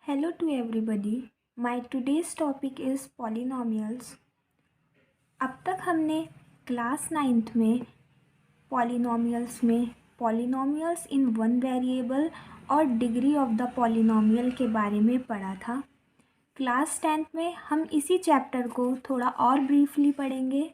Hello to everybody. My today's topic is polynomials. अब तक हमने क्लास 9th में पॉलिनॉमियल्स इन वन वेरिएबल और डिग्री ऑफ द पॉलिनॉमियल के बारे में पढ़ा था। क्लास 10th में हम इसी चैप्टर को थोड़ा और ब्रीफली पढ़ेंगे।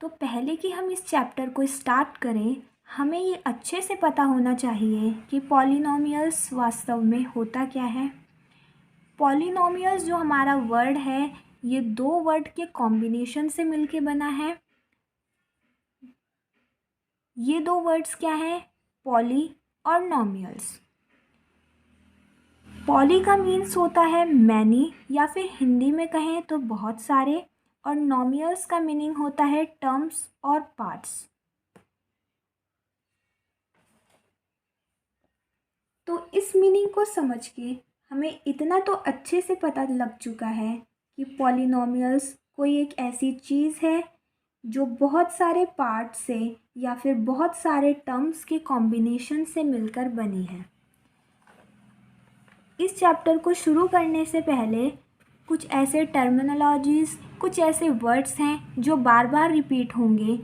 तो पहले कि हम इस चैप्टर को स्टार्ट करें, हमें ये अच्छे से पता होना चाहिए कि पॉलिनॉमियल्स वास्तव में होता क्या है। पॉलिनॉमियल्स जो हमारा वर्ड है, ये दो वर्ड के कॉम्बिनेशन से मिलके बना है। ये दो वर्ड्स क्या हैं? पॉली और नॉमियल्स। पॉली का मीन्स होता है मैनी या फिर हिंदी में कहें तो बहुत सारे, और नॉमियल्स का मीनिंग होता है टर्म्स और पार्ट्स। तो इस मीनिंग को समझ के हमें इतना तो अच्छे से पता लग चुका है कि पॉलिनॉमियल्स कोई एक ऐसी चीज़ है जो बहुत सारे पार्ट से या फिर बहुत सारे टर्म्स के कॉम्बिनेशन से मिलकर बनी है। इस चैप्टर को शुरू करने से पहले कुछ ऐसे टर्मिनोलॉजीज़, कुछ ऐसे वर्ड्स हैं जो बार बार रिपीट होंगे,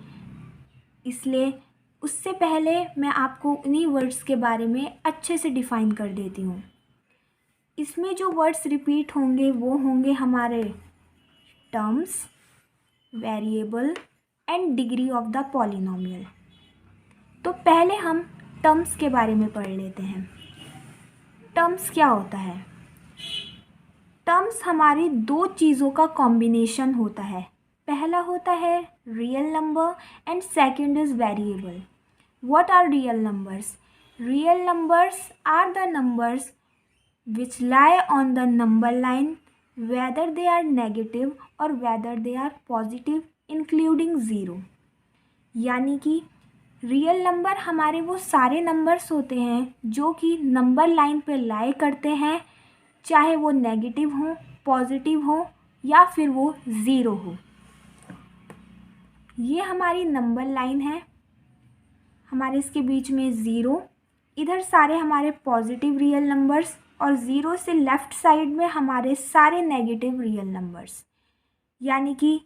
इसलिए उससे पहले मैं आपको उन्हीं वर्ड्स के बारे में अच्छे से डिफ़ाइन कर देती हूँ। इसमें जो वर्ड्स रिपीट होंगे वो होंगे हमारे terms, variable and degree of the polynomial. तो पहले हम टर्म्स के बारे में पढ़ लेते हैं। टर्म्स क्या होता है? टर्म्स हमारी दो चीज़ों का कॉम्बिनेशन होता है। पहला होता है real number and second is variable. What are real numbers? Real numbers are the numbers which lie on the number line, whether they are negative or whether they are positive including zero. यानी कि real number हमारे वो सारे numbers होते हैं जो कि number line पे लाई करते हैं, चाहे वो नेगेटिव हो, पॉजिटिव हो या फिर वो ज़ीरो हो। ये हमारी नंबर लाइन है, हमारे इसके बीच में ज़ीरो, इधर सारे हमारे पॉजिटिव रियल नंबर्स और ज़ीरो से लेफ़्ट साइड में हमारे सारे नेगेटिव रियल नंबर्स। यानी कि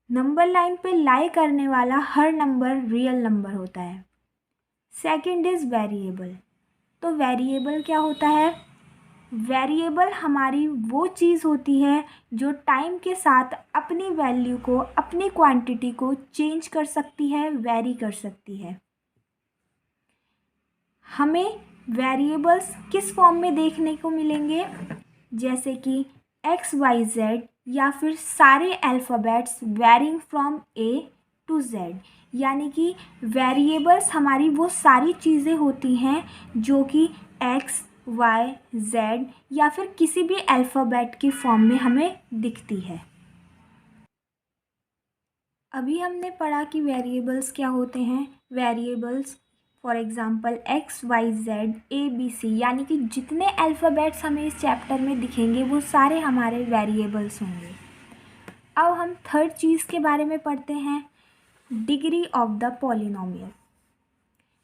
नंबर लाइन पे लाई करने वाला हर नंबर रियल नंबर होता है। Second is variable. तो वेरिएबल क्या होता है? वेरिएबल हमारी वो चीज़ होती है जो टाइम के साथ अपनी वैल्यू को, अपनी क्वांटिटी को चेंज कर सकती है, वेरी कर सकती है। हमें वेरिएबल्स किस फॉर्म में देखने को मिलेंगे? जैसे कि एक्स, वाई, जेड या फिर सारे alphabets varying from A to Z. यानी कि वेरिएबल्स हमारी वो सारी चीज़ें होती हैं जो कि एक्स, वाई, जेड या फिर किसी भी अल्फ़ाबेट की फॉर्म में हमें दिखती है। अभी हमने पढ़ा कि वेरिएबल्स क्या होते हैं। Variables for example X, Y, Z, A, B, C, यानी कि जितने अल्फ़ाबेट्स हमें इस चैप्टर में दिखेंगे वो सारे हमारे वेरिएबल्स होंगे। अब हम थर्ड चीज़ के बारे में पढ़ते हैं, डिग्री ऑफ द पॉलिनॉमियल।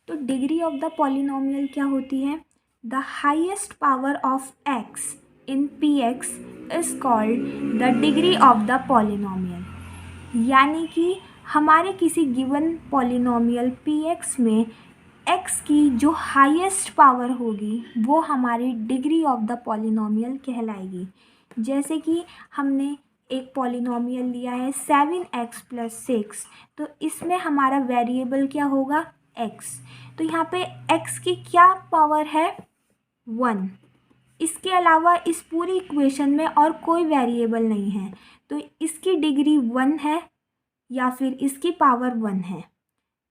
तो डिग्री ऑफ द पॉलिनॉमियल क्या होती है? The highest power of x in P X is called the degree of the polynomial. यानी कि हमारे किसी गिवन पॉलिनॉमियल पी एक्स में x की जो हाईएस्ट पावर होगी वो हमारी डिग्री ऑफ द पॉलिनॉमियल कहलाएगी। जैसे कि हमने एक पॉलिनॉमियल लिया है 7x + 6, तो इसमें हमारा वेरिएबल क्या होगा? x। तो यहाँ पे x की क्या पावर है? 1। इसके अलावा इस पूरी इक्वेशन में और कोई वेरिएबल नहीं है, तो इसकी डिग्री 1 है या फिर इसकी पावर 1 है।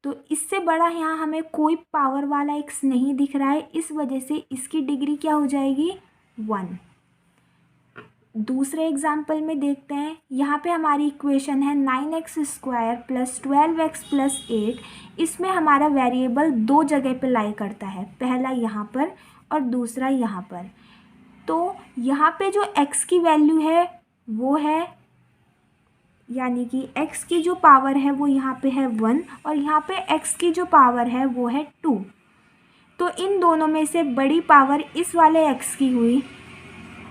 तो इससे बड़ा यहाँ हमें कोई पावर वाला x नहीं दिख रहा है, इस वजह से इसकी डिग्री क्या हो जाएगी? 1। दूसरे एग्जाम्पल में देखते हैं, यहाँ पे हमारी इक्वेशन है 9x² + 12x + 8। इसमें हमारा वेरिएबल दो जगह पे लाई करता है, पहला यहाँ पर और दूसरा यहाँ पर। तो यहाँ पे जो x की वैल्यू है वो है, यानी कि x की जो पावर है वो यहाँ पे है 1 और यहाँ पे x की जो पावर है वो है 2। तो इन दोनों में से बड़ी पावर इस वाले x की हुई,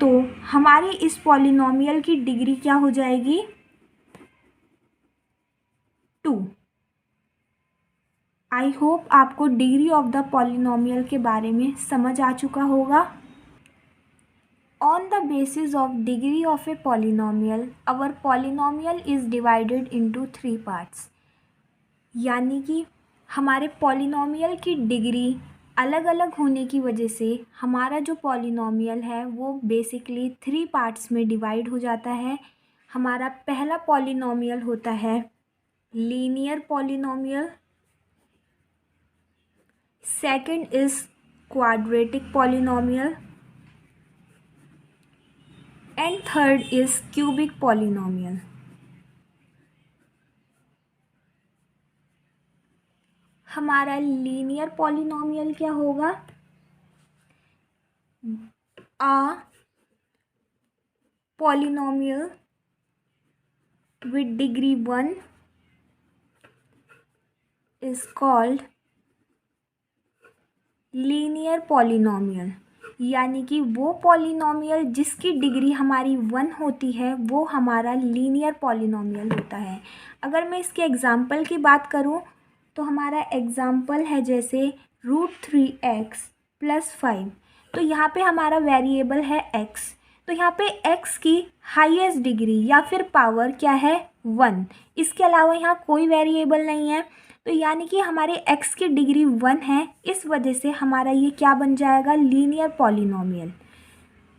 तो हमारी इस पॉलिनॉमियल की डिग्री क्या हो जाएगी? 2। आई होप आपको डिग्री ऑफ द पॉलिनॉमियल के बारे में समझ आ चुका होगा। On the basis of degree of a polynomial, our polynomial is divided into 3 parts. यानी कि हमारे पॉलिनॉमियल की डिग्री अलग अलग होने की वजह से हमारा जो पॉलिनॉमियल है वो बेसिकली 3 पार्ट्स में डिवाइड हो जाता है। हमारा पहला पॉलिनॉमियल होता है linear polynomial, second is quadratic polynomial and third is cubic polynomial. हमारा लीनियर पॉलिनॉमियल क्या होगा? A polynomial with degree 1 is called linear polynomial. यानी कि वो पॉलिनॉमियल जिसकी डिग्री हमारी 1 होती है वो हमारा लीनियर पॉलिनॉमियल होता है। अगर मैं इसके एग्जाम्पल की बात करूँ तो हमारा एग्जाम्पल है जैसे √3x + 5। तो यहाँ पे हमारा वेरिएबल है x, तो यहाँ पे x की हाईएस्ट डिग्री या फिर पावर क्या है? 1। इसके अलावा यहाँ कोई वेरिएबल नहीं है, तो यानी कि हमारे x की डिग्री 1 है, इस वजह से हमारा ये क्या बन जाएगा? Linear polynomial.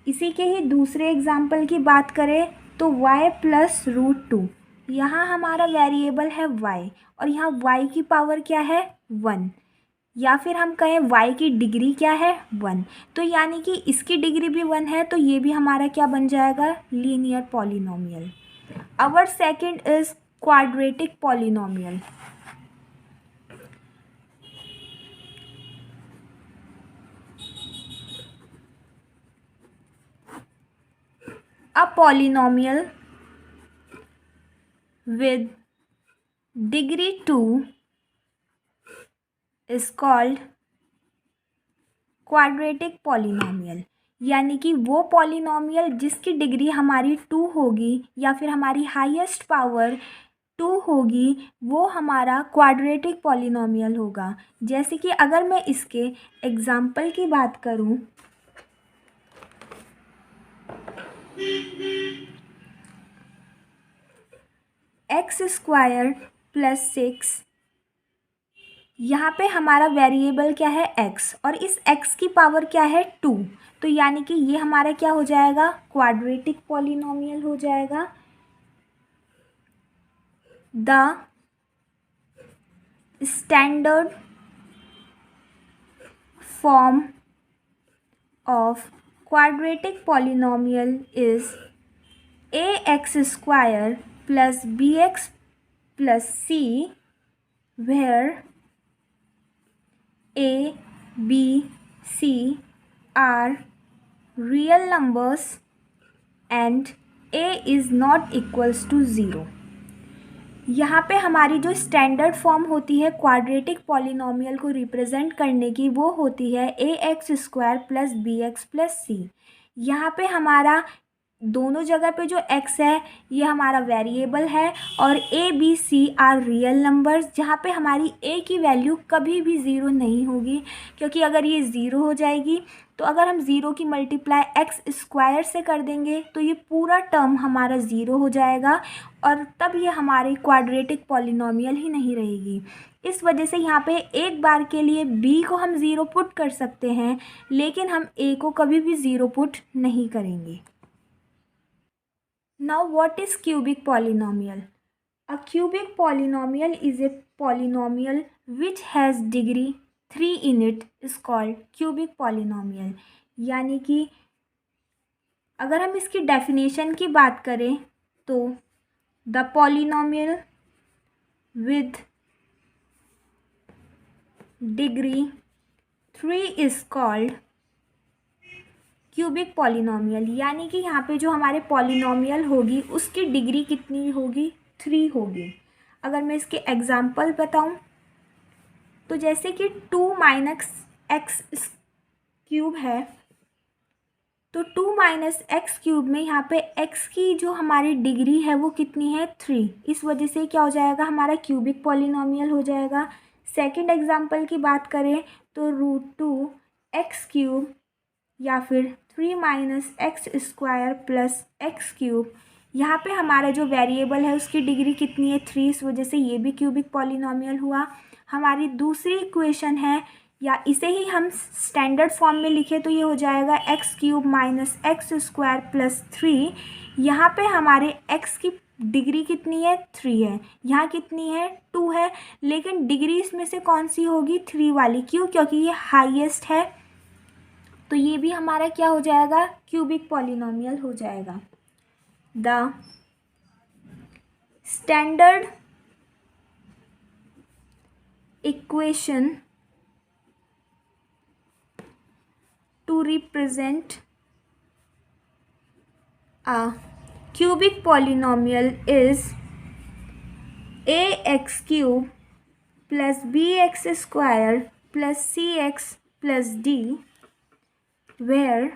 इसी के ही दूसरे एग्जाम्पल की बात करें तो y + √2। यहाँ हमारा वेरिएबल है y और यहाँ y की पावर क्या है? 1, या फिर हम कहें y की डिग्री क्या है? 1। तो यानी कि इसकी डिग्री भी 1 है, तो ये भी हमारा क्या बन जाएगा? Linear polynomial. Our second is quadratic polynomial. A polynomial with degree 2 is called quadratic polynomial. यानी कि वो पॉलिनॉमियल जिसकी डिग्री हमारी 2 होगी या फिर हमारी हाईएस्ट पावर 2 होगी वो हमारा क्वाड्रेटिक पॉलिनॉमियल होगा। जैसे कि अगर मैं इसके एग्जाम्पल की बात करूं x² + 6, यहाँ पे हमारा वेरिएबल क्या है? x, और इस x की पावर क्या है? 2। तो यानी कि ये हमारा क्या हो जाएगा? क्वाड्रेटिक पॉलिनॉमियल हो जाएगा। The standard form of quadratic polynomial is ax² + bx + c, where a, b, c are real numbers and a is not equals to 0। यहाँ पे हमारी जो स्टैंडर्ड फॉर्म होती है क्वाड्रेटिक पॉलिनॉमियल को रिप्रेजेंट करने की वो होती है ax² + bx + c। यहाँ पे हमारा दोनों जगह पे जो x है ये हमारा वेरिएबल है और a, b, c are real numbers, जहाँ पे हमारी a की वैल्यू कभी भी 0 नहीं होगी, क्योंकि अगर ये 0 हो जाएगी तो अगर हम 0 की मल्टीप्लाई x² से कर देंगे तो ये पूरा टर्म हमारा 0 हो जाएगा और तब ये हमारी क्वाड्रेटिक पॉलिनॉमियल ही नहीं रहेगी। इस वजह से यहाँ पे एक बार के लिए b को हम 0 पुट कर सकते हैं, लेकिन हम a को कभी भी 0 पुट नहीं करेंगे। Now what is cubic polynomial? A cubic polynomial is a polynomial which has degree 3 in it is called cubic polynomial। यानी कि अगर हम इसकी डेफिनेशन की बात करें तो the polynomial with degree 3 is called cubic polynomial. यानी कि यहाँ पे जो हमारे पॉलिनॉमियल होगी उसकी डिग्री कितनी होगी? 3 होगी। अगर मैं इसके एग्जाम्पल बताऊँ तो जैसे कि 2 - एक्स क्यूब है, तो 2 माइनस एक्स क्यूब में यहाँ पे x की जो हमारी डिग्री है वो कितनी है 3। इस वजह से क्या हो जाएगा, हमारा क्यूबिक पॉलिनोमियल हो जाएगा। सेकंड एग्जांपल की बात करें तो √2 एक्स क्यूब या फिर 3 minus x square plus x cube, यहाँ पे हमारा जो वेरिएबल है उसकी डिग्री कितनी है 3, इस वजह से ये भी क्यूबिक पॉलिनोमियल हुआ। हमारी दूसरी इक्वेशन है, या इसे ही हम स्टैंडर्ड फॉर्म में लिखे तो ये हो जाएगा x cube minus x square plus 3। यहाँ पे हमारे x की डिग्री कितनी है 3 है, यहाँ कितनी है 2 है, लेकिन डिग्री इसमें से कौन सी होगी 3 वाली, क्यों, क्योंकि ये हाईएस्ट है। तो ये भी हमारा क्या हो जाएगा, क्यूबिक पॉलिनोमियल हो जाएगा। The standard equation to represent a cubic polynomial is ax cube plus bx square plus cx plus d, where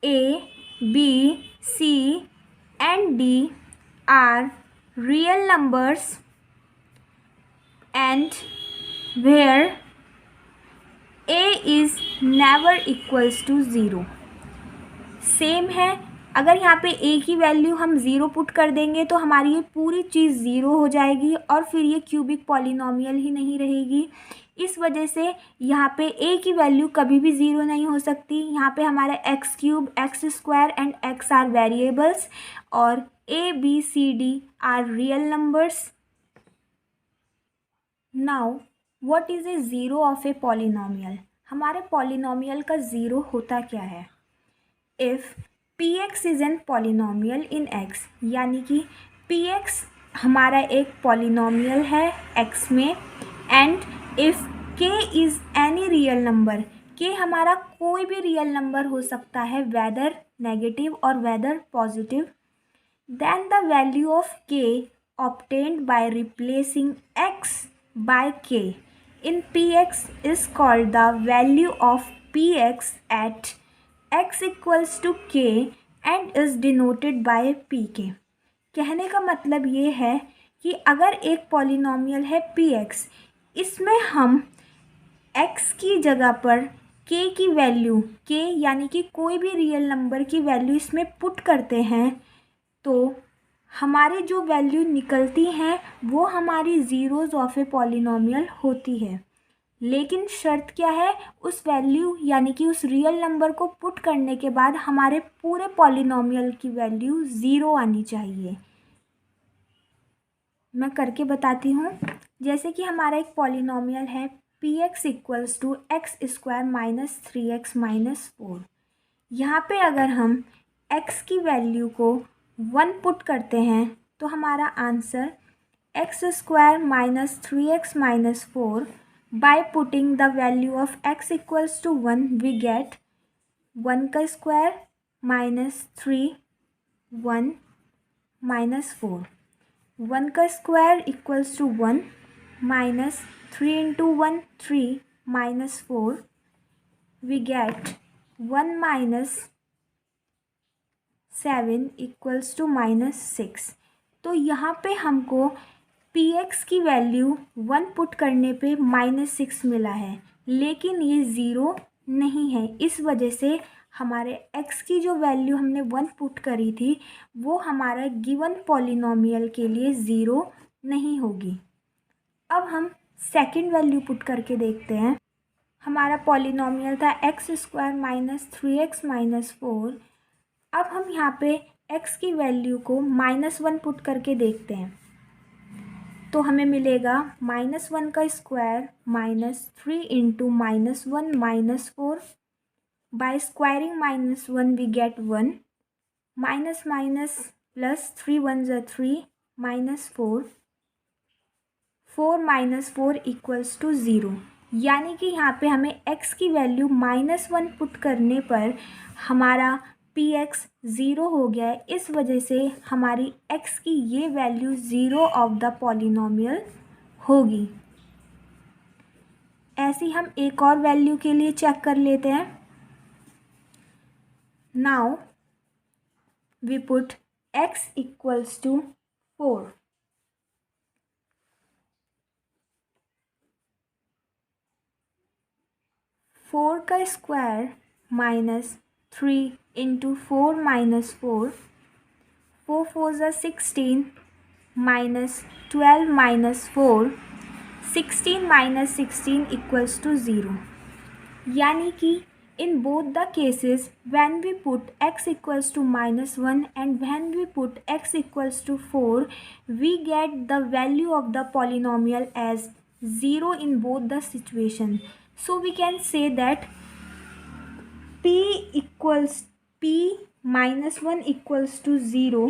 a, b, c and d are real numbers and where a is never equals to 0। Same है, अगर यहाँ पे a की value हम 0 put कर देंगे तो हमारी ये पूरी चीज़ 0 हो जाएगी और फिर ये क्यूबिक पॉलिनोमियल ही नहीं रहेगी। इस वजह से यहाँ पे a की वैल्यू कभी भी 0 नहीं हो सकती। यहाँ पे हमारा X cube, X square and x are variables और a, b, c, d are real numbers. Now what is a zero of a polynomial. हमारे पॉलिनोमियल का ज़ीरो होता क्या है, if P X is an polynomial in X, यानी कि P x हमारा एक पॉलिनोमियल है एक्स में, and if K is any real number, K हमारा कोई भी रियल नंबर हो सकता है, वेदर नेगेटिव और whether positive, then the value of k obtained by replacing x by k in px is called the value of px at x equals to k and is denoted by pk। कहने का मतलब ये है कि अगर एक polynomial है px, इसमें हम x की जगह पर k की वैल्यू, k यानी कि कोई भी रियल नंबर की वैल्यू इसमें पुट करते हैं, तो हमारी जो वैल्यू निकलती हैं वो हमारी ज़ीरोज़ ऑफ ए पॉलिनोमियल होती है। लेकिन शर्त क्या है, उस वैल्यू यानी कि उस रियल नंबर को पुट करने के बाद हमारे पूरे पॉलिनोमियल की वैल्यू 0 आनी चाहिए। मैं करके बताती हूँ। जैसे कि हमारा एक पॉलिनोमियल है P X equals to X square minus 3x minus 4। यहाँ पे अगर हम x की वैल्यू को 1 पुट करते हैं तो हमारा answer X square minus 3x minus 4, by putting the value of x equals to 1 we get 1 का स्क्वायर माइनस 3, 1 माइनस 4, 1 का square equals to 1 minus 3 into 1 3 minus 4, we get 1 minus 7 equals to minus 6। तो यहाँ पे हमको P X की value 1 put करने पे minus 6 मिला है, लेकिन ये 0 नहीं है। इस वजह से हमारे x की जो वैल्यू हमने 1 पुट करी थी वो हमारा गिवन पॉलिनोमियल के लिए 0 नहीं होगी। अब हम सेकंड वैल्यू पुट करके देखते हैं। हमारा पॉलिनोमियल था x square minus 3x minus 4। अब हम यहाँ पे x की वैल्यू को -1 पुट करके देखते हैं, तो हमें मिलेगा -1 का square minus 3 into -1 minus 4, by squaring -1 we get 1, minus minus plus 3 1 ज़ा 3 माइनस 4, 4 माइनस 4 इक्वल्स टू 0। यानी कि यहाँ पे हमें x की वैल्यू -1 पुट करने पर हमारा पी एक्स 0 हो गया है। इस वजह से हमारी x की ये वैल्यू 0 ऑफ द पॉलिनोमियल होगी। ऐसी हम एक और वैल्यू के लिए चेक कर लेते हैं। Now we put x equals to 4। Four का स्क्वायर -3 इंटू 4 - 4, 4 4 ज़ा 16, -12 - 4, 16 - 16 इक्वल्स टू 0। यानी कि in both the cases when we put x equals to -1 and when we put x equals to 4, we get the value of the polynomial as 0 in both the situations. So we can say that p -1 equals to 0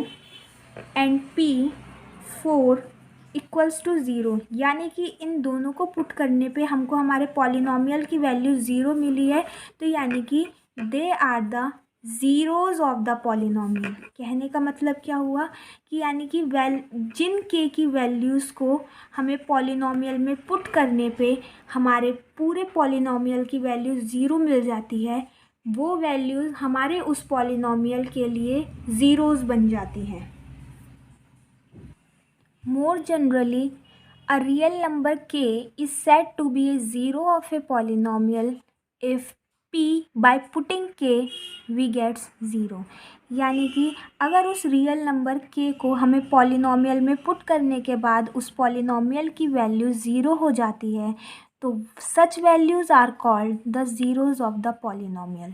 and p 4 equals to zero. यानी कि इन दोनों को put करने पे हमको हमारे polynomial की value zero मिली है। तो यानी कि they are the zeros of the polynomial. कहने का मतलब क्या हुआ कि यानी कि जिन के की वैल्यूज़ को हमें पॉलिनॉमियल में पुट करने पे हमारे पूरे पॉलिनॉमियल की वैल्यू ज़ीरो मिल जाती है, वो वैल्यूज़ हमारे उस पॉलिनॉमियल के लिए ज़ीरोज़ बन जाती हैं। More generally, a real number k is said to be a zero of a polynomial if p by putting k we gets 0। यानी कि अगर उस रियल नंबर k को हमें पॉलिनॉमियल में पुट करने के बाद उस पॉलिनॉमियल की वैल्यू ज़ीरो हो जाती है तो such values are called the zeros of the polynomial.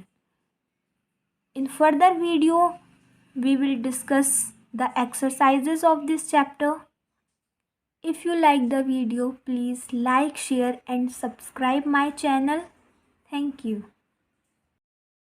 In further video, we will discuss the exercises of this chapter. If you like the video, please like, share and subscribe my channel. Thank you.